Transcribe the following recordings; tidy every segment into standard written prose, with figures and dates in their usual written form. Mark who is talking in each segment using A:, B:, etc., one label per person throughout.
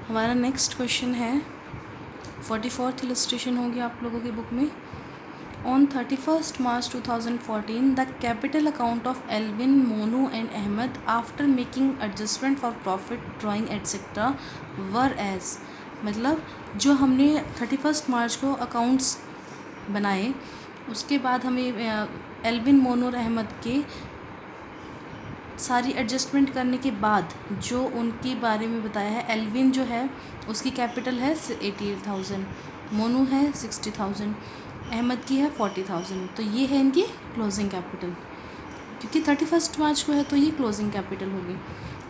A: हमारा next question है 44th illustration होगी आप लोगों की बुक में। On 31st March 2014, the capital account of Alvin, Monu and Ahmed after making adjustment for profit, drawing etc. were as, मतलब जो हमने 31st मार्च को अकाउंट्स बनाए उसके बाद हमें एल्विन, मोनू और अहमद के सारी एडजस्टमेंट करने के बाद जो उनके बारे में बताया है। एल्विन जो है उसकी कैपिटल है 88,000, मोनू है 60,000, अहमद की है 40,000। तो ये है इनकी क्लोजिंग कैपिटल, क्योंकि 31st मार्च को है तो ये क्लोजिंग कैपिटल होगी।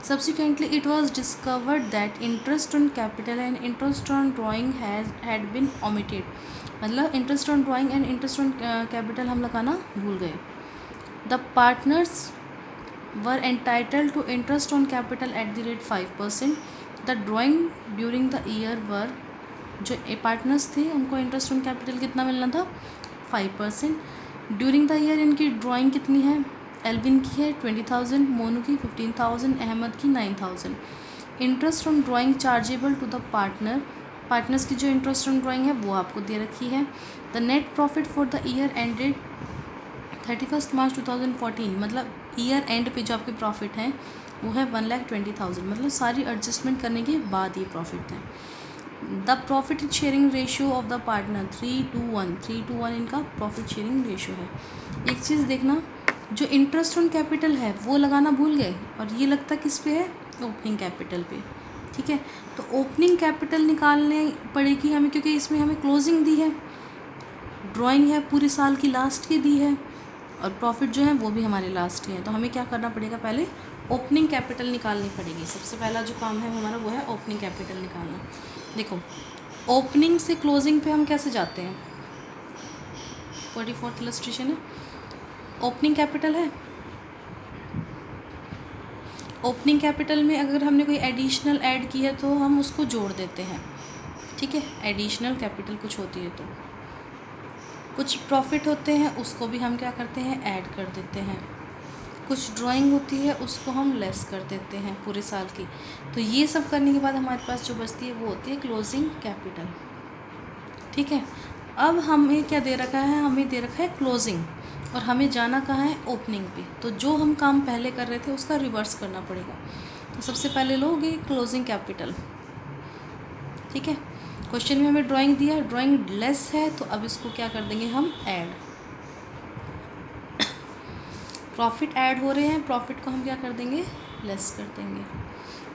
A: Subsequently it was discovered that interest on capital and interest on drawing had been omitted, मतलब interest on drawing and interest on capital हम लगाना भूल गए। The partners were entitled to interest on capital at the rate 5%. The drawing during the year were, जो partners थे उनको interest on capital कितना मिलना था 5%। ड्यूरिंग द ईयर इनकी ड्राइंग कितनी है, एल्विन की है 20,000, मोनू की 15,000, अहमद की 9,000। Interest on drawing chargeable to the partner, partners की जो इंटरेस्ट ऑन ड्राइंग है वो आपको दे रखी है। The net profit for the year ended 31st मार्च 2014, मतलब ईयर एंड पे जो आपके प्रॉफिट हैं वो है 1,20,000, मतलब सारी एडजस्टमेंट करने के बाद ये प्रॉफिट है। The profit sharing ratio of the partner 3:1, 3:1 इनका प्रॉफिट शेयरिंग रेशियो है। एक चीज़ देखना, जो इंटरेस्ट ऑन कैपिटल है वो लगाना भूल गए और ये लगता किस पे है, ओपनिंग कैपिटल पे। ठीक है, तो ओपनिंग कैपिटल निकालने पड़ेगी हमें, क्योंकि इसमें हमें क्लोजिंग दी है, ड्राइंग है पूरे साल की लास्ट की दी है और प्रॉफिट जो है वो भी हमारे लास्ट ही है। तो हमें क्या करना पड़ेगा, पहले ओपनिंग कैपिटल निकालनी पड़ेगी। सबसे पहला जो काम है हमारा वो है ओपनिंग कैपिटल निकालना। देखो ओपनिंग से क्लोजिंग पे हम कैसे जाते हैं, 44th इलस्ट्रेशन है, ओपनिंग कैपिटल है। ओपनिंग कैपिटल में अगर हमने कोई एडिशनल ऐड की है तो हम उसको जोड़ देते हैं। ठीक है, एडिशनल कैपिटल कुछ होती है तो कुछ प्रॉफिट होते हैं उसको भी हम क्या करते हैं, ऐड कर देते हैं। कुछ ड्राइंग होती है उसको हम लेस कर देते हैं पूरे साल की। तो ये सब करने के बाद हमारे पास जो बचती है वो होती है क्लोजिंग कैपिटल। ठीक है, अब हमें क्या दे रखा है, हमें दे रखा है क्लोजिंग और हमें जाना कहाँ है, ओपनिंग पे। तो जो हम काम पहले कर रहे थे उसका रिवर्स करना पड़ेगा। तो सबसे पहले लोगे क्लोजिंग कैपिटल। ठीक है, क्वेश्चन में हमें ड्राइंग दिया, ड्राइंग लेस है तो अब इसको क्या कर देंगे हम, ऐड। प्रॉफिट ऐड हो रहे हैं, प्रॉफिट को हम क्या कर देंगे, लेस कर देंगे।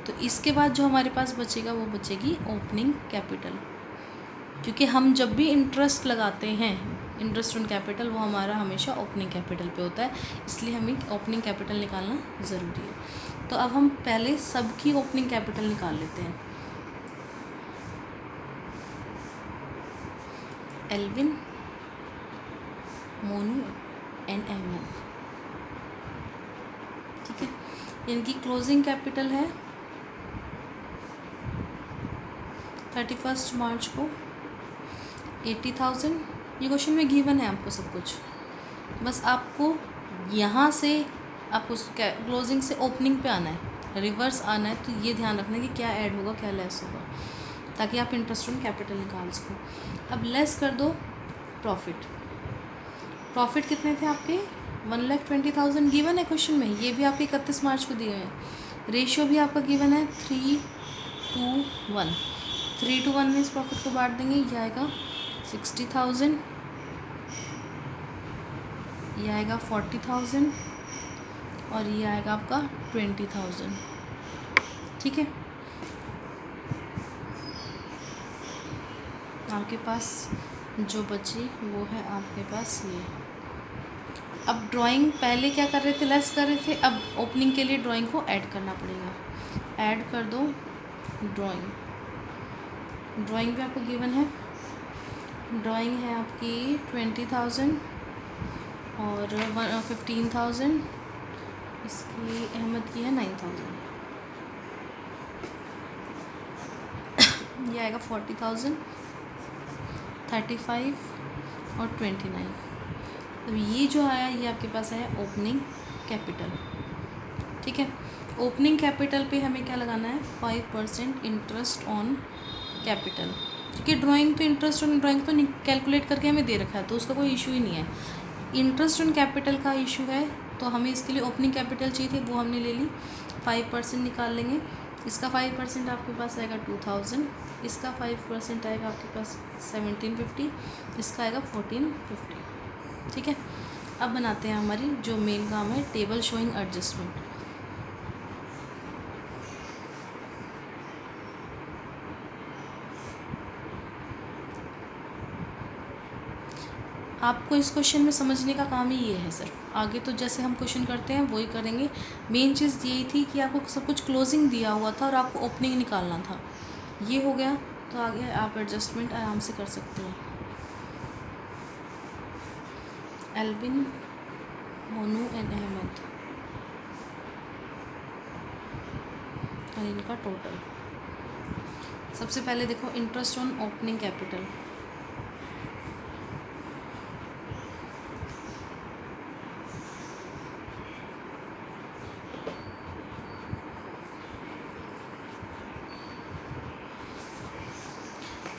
A: तो इसके बाद जो हमारे पास बचेगा वो बचेगी ओपनिंग कैपिटल, क्योंकि हम जब भी इंटरेस्ट लगाते हैं, इंटरेस्ट ऑन कैपिटल, वो हमारा हमेशा ओपनिंग कैपिटल पे होता है, इसलिए हमें ओपनिंग कैपिटल निकालना ज़रूरी है। तो अब हम पहले सबकी ओपनिंग कैपिटल निकाल लेते हैं। एल्विन, मोनू एंड अहमद, ठीक है, इनकी क्लोजिंग कैपिटल है 31st मार्च को 80,000। ये क्वेश्चन में गिवन है आपको सब कुछ, बस आपको यहाँ से आपको क्लोजिंग से ओपनिंग पे आना है, रिवर्स आना है। तो ये ध्यान रखना कि क्या ऐड होगा क्या लेस होगा, ताकि आप इंटरेस्ट ऑन कैपिटल निकाल सको। अब लेस कर दो प्रॉफिट। प्रॉफिट कितने थे आपके, 1,20,000 गिवन है क्वेश्चन में, ये भी आपके 31 मार्च को दिए हुए हैं। रेशियो भी आपका गिवन है 3:1, 3:1 में इस प्रॉफिट को बांट देंगे, ये आएगा 60,000, ये आएगा 40,000 और ये आएगा आपका 20,000। ठीक है, आपके पास जो बची वो है आपके पास ये। अब ड्राइंग पहले क्या कर रहे थे, लेस कर रहे थे, अब ओपनिंग के लिए ड्राइंग को ऐड करना पड़ेगा। ऐड कर दो ड्राइंग, ड्राइंग भी आपको गिवन है, ड्राइंग है आपकी 20,000 और 15,000, इसकी अहमद की है 9,000, ये आएगा 40,000, 35 और 29। तो ये जो आया ये आपके पास है ओपनिंग कैपिटल। ठीक है, ओपनिंग कैपिटल पे हमें क्या लगाना है, 5% इंटरेस्ट ऑन कैपिटल, क्योंकि ड्राइंग तो इंटरेस्ट ऑन ड्राइंग तो कैलकुलेट करके हमें दे रखा है, तो उसका कोई इशू ही नहीं है। इंटरेस्ट ऑन कैपिटल का इशू है, तो हमें इसके लिए ओपनिंग कैपिटल चाहिए थी, वो हमने ले ली। 5% निकाल लेंगे। इसका 5% आपके पास आएगा 2000, इसका 5% आएगा आपके पास 1750, इसका आएगा 1450। ठीक है, अब बनाते हैं हमारी जो मेन काम है, टेबल शोइंग एडजस्टमेंट। आपको इस क्वेश्चन में समझने का काम ही ये है सिर्फ, आगे तो जैसे हम क्वेश्चन करते हैं वही करेंगे। मेन चीज़ यही थी कि आपको सब कुछ क्लोजिंग दिया हुआ था और आपको ओपनिंग निकालना था, ये हो गया, तो आगे आप एडजस्टमेंट आराम से कर सकते हो। एल्विन, मोनू एंड अहमद और इनका टोटल। सबसे पहले देखो इंटरेस्ट ऑन ओपनिंग कैपिटल,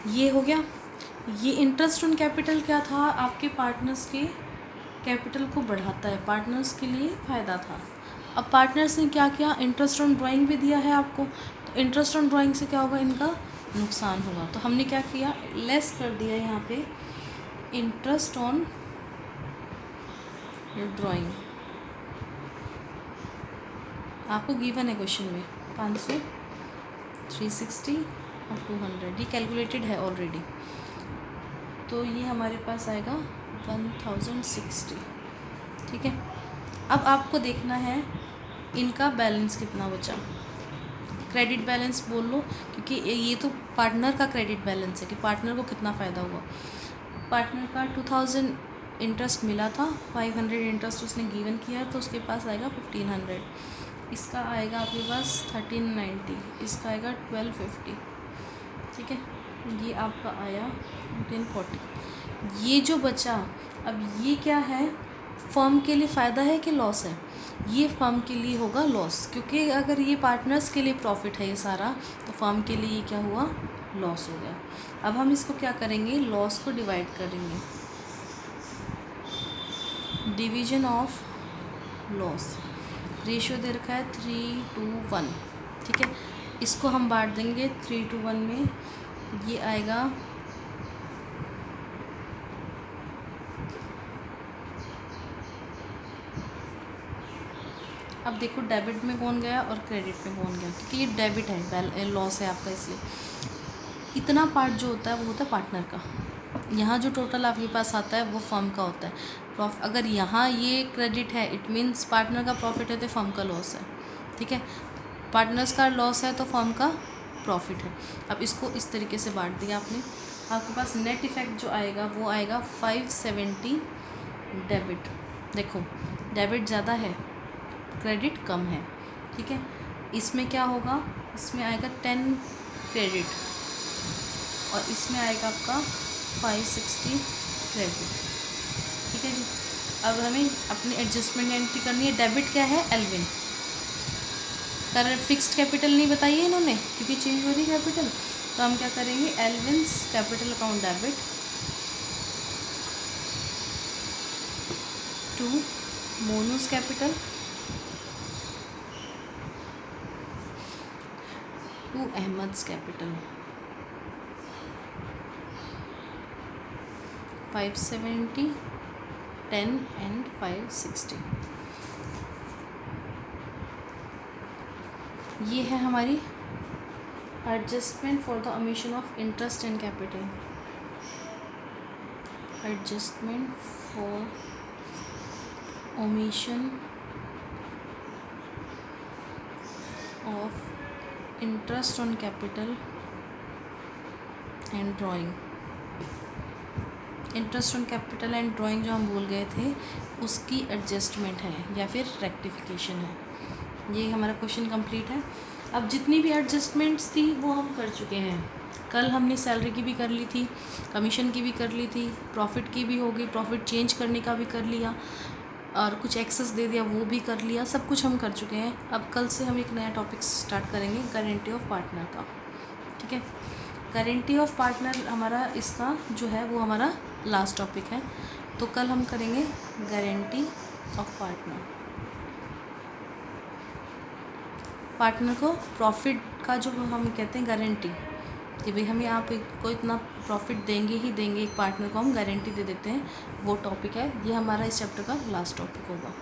A: ये हो गया। ये इंटरेस्ट ऑन कैपिटल क्या था, आपके पार्टनर्स के कैपिटल को बढ़ाता है, पार्टनर्स के लिए फ़ायदा था। अब पार्टनर्स ने क्या किया, इंटरेस्ट ऑन ड्राइंग भी दिया है आपको, तो इंटरेस्ट ऑन ड्राइंग से क्या होगा, इनका नुकसान होगा, तो हमने क्या किया, लेस कर दिया यहाँ पे इंटरेस्ट ऑन ड्राइंग। आपको गिवन है क्वेश्चन में 500, 360 और 200, ये कैलकुलेटेड है ऑलरेडी, तो ये हमारे पास आएगा 1060। ठीक है, अब आपको देखना है इनका बैलेंस कितना बचा, क्रेडिट बैलेंस बोल लो, क्योंकि ये तो पार्टनर का क्रेडिट बैलेंस है कि पार्टनर को कितना फ़ायदा हुआ। पार्टनर का 2000 इंटरेस्ट मिला था, 500 इंटरेस्ट उसने गिवन किया है, तो उसके पास आएगा 1500, इसका आएगा आपके पास 1390, इसका आएगा 1250। ठीक है, ये आपका आया 1540। ये जो बचा, अब ये क्या है, फर्म के लिए फ़ायदा है कि लॉस है, ये फर्म के लिए होगा लॉस, क्योंकि अगर ये पार्टनर्स के लिए प्रॉफिट है ये सारा, तो फर्म के लिए ये क्या हुआ, लॉस हो गया। अब हम इसको क्या करेंगे, लॉस को डिवाइड करेंगे, डिवीजन ऑफ लॉस, रेशियो दे रखा है 3:1। ठीक है, इसको हम बांट देंगे 3:1 में, ये आएगा अब देखो डेबिट में कौन गया और क्रेडिट में कौन गया, क्योंकि ये डेबिट है, लॉस है आपका, इसलिए इतना पार्ट जो होता है वो होता है पार्टनर का, यहाँ जो टोटल आपके पास आता है वो फर्म का होता है। अगर यहाँ ये क्रेडिट है, इट मीन्स पार्टनर का प्रॉफिट है तो फर्म का लॉस है। ठीक है, पार्टनर्स का लॉस है तो फर्म का प्रॉफिट है। अब इसको इस तरीके से बांट दिया आपने, आपके पास नेट इफ़ेक्ट जो आएगा वो आएगा 570 डेबिट। देखो डेबिट ज़्यादा है, क्रेडिट कम है। ठीक है, इसमें क्या होगा, इसमें आएगा 10 क्रेडिट और इसमें आएगा आपका 560 क्रेडिट। ठीक है जी, अब हमें अपनी एडजस्टमेंट एंट्री करनी है। डेबिट क्या है, एल्विन, करंट फिक्स्ड कैपिटल नहीं बताई है इन्होंने, क्योंकि चेंज हो रही कैपिटल, तो हम क्या करेंगे, Alvin's capital account debit to Monu's capital to Ahmed's capital 570, 10 and 560। ये है हमारी adjustment for the omission of interest and capital, adjustment for omission of interest on capital and drawing. Interest on capital and drawing जो हम भूल गए थे, उसकी adjustment है या फिर रेक्टिफिकेशन है। ये हमारा क्वेश्चन कंप्लीट है। अब जितनी भी एडजस्टमेंट्स थी वो हम कर चुके हैं। कल हमने सैलरी की भी कर ली थी, कमीशन की भी कर ली थी, प्रॉफिट की भी हो गई, प्रॉफिट चेंज करने का भी कर लिया, और कुछ एक्सेस दे दिया, वो भी कर लिया, सब कुछ हम कर चुके हैं। अब कल से हम एक नया टॉपिक स्टार्ट करेंगे गारंटी ऑफ पार्टनर का, ठीक है। गारंटी ऑफ पार्टनर हमारा इसका जो है वो हमारा लास्ट टॉपिक है। तो कल हम करेंगे गारंटी ऑफ पार्टनर को प्रॉफिट का जो हम कहते हैं गारंटी, कि भाई हम यहाँ पे को इतना प्रॉफिट देंगे ही देंगे, एक पार्टनर को हम गारंटी दे देते हैं, वो टॉपिक है। ये हमारा इस चैप्टर का लास्ट टॉपिक होगा।